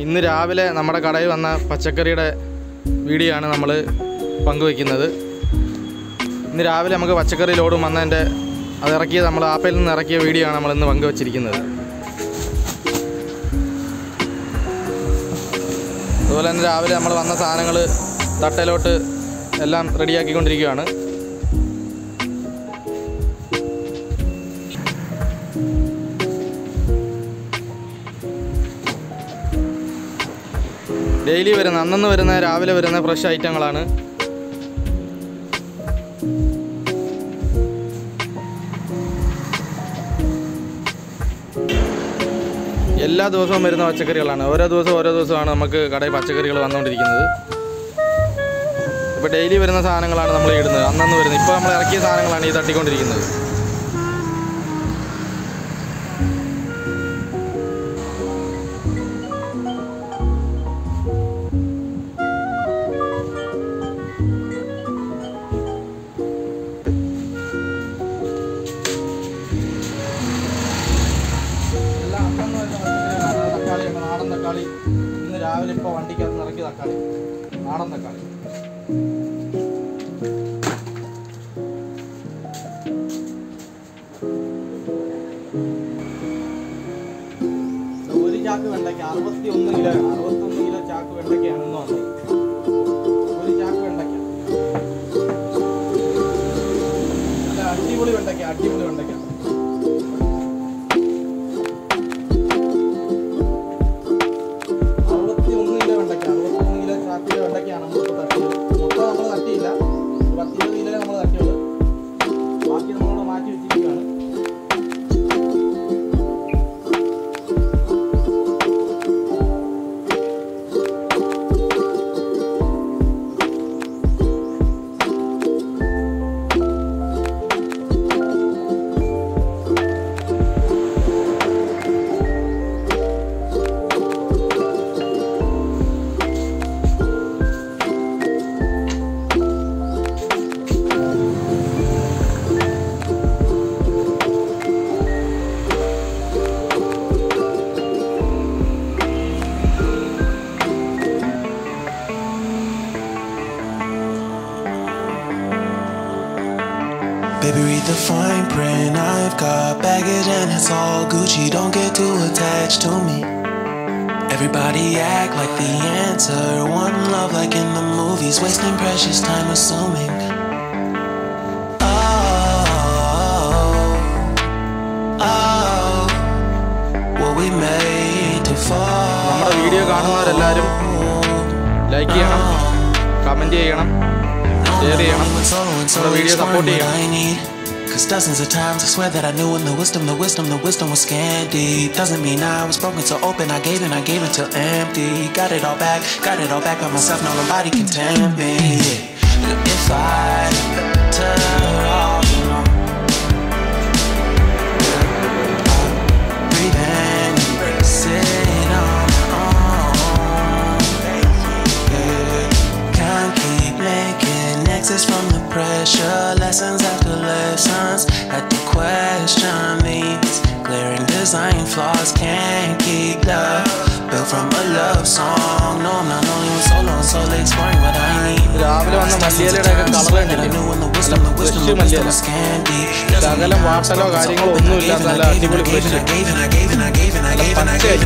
ഇന്ന് രാവിലെ നമ്മുടെ കടയിൽ വന്ന പച്ചക്കറിയുടെ വീഡിയോ ആണ് നമ്മൾ പങ്കുവയ്ക്കുന്നത്. ഇന്ന് രാവിലെ നമുക്ക് പച്ചക്കറി ലോഡും വന്നതിൻ്റെ അത് ഇറക്കിയത് നമ്മൾ ആപ്പയിൽ നിന്ന് ഇറക്കിയ വീഡിയോ ആണ് നമ്മളിന്ന് പങ്കുവച്ചിരിക്കുന്നത്. അതുപോലെ തന്നെ രാവിലെ നമ്മൾ വന്ന സാധനങ്ങൾ തട്ടയിലോട്ട് എല്ലാം റെഡിയാക്കിക്കൊണ്ടിരിക്കുകയാണ്. ഡെയിലി വരുന്ന അന്നന്ന് വരുന്ന രാവിലെ വരുന്ന ഫ്രഷ് ഐറ്റങ്ങളാണ്. എല്ലാ ദിവസവും വരുന്ന പച്ചക്കറികളാണ്. ഓരോ ദിവസമാണ് നമുക്ക് കടയിൽ പച്ചക്കറികൾ വന്നുകൊണ്ടിരിക്കുന്നത്. ഇപ്പോൾ ഡെയിലി വരുന്ന സാധനങ്ങളാണ് നമ്മൾ ഇടുന്നത്, അന്നന്ന് വരുന്നത്. ഇപ്പോൾ നമ്മൾ ഇറക്കിയ സാധനങ്ങളാണ് ഈ തട്ടിക്കൊണ്ടിരിക്കുന്നത്. തക്കാളി ഇന്ന് രാവിലെ ഇപ്പോൾ വണ്ടിക്കകത്ത് ഇറക്കിയ തക്കാളി, നാടൻ തക്കാളി. ഒരു ചാക്ക് വെണ്ടയ്ക്ക 61 കിലോ, 61 കിലോ ചാക്ക് വെണ്ടയ്ക്കയാണ് ഇന്ന് വന്നത്. ഒരു ചാക്ക് വെണ്ടയ്ക്ക, നല്ല അടിപൊളി വെണ്ടയ്ക്ക, അടിപൊളി വെണ്ടയ്ക്ക. Baby, read the fine print. I've got baggage and it's all Gucci. Don't get too attached to me. Everybody act like the answer. One love like in the movies. Wasting precious time assuming. Oh, what we made to fall. നമ്മുടെ video കാണുന്നവരെല്ലാവരും like ചെയ്യണം, comment ചെയ്യണം, share ചെയ്യണം, നമ്മുടെ video support ചെയ്യണം. Cause dozens of times I swear that I knew when the wisdom was scanty. Doesn't mean I was broken so open. I gave it till empty. Got it all back by myself. Now nobody can tempt me. If I turn off, breathe in, sit on my own. Can't keep making exits from the pressure. Lessons after lessons, had to question these glaring desires. design flaws, can't keep love. Built from a love song. No, I'm not lonely when solo and solo exploring what I need. രാവിലെ വന്ന മല്ലിയിലയുടെ ഒക്കെ colour fresh മല്ലിയില, ശകലം വാട്ടലോ കാര്യങ്ങളോ ഒന്നുമില്ലാത്ത നല്ല അടിപൊളി fresh പച്ചയായി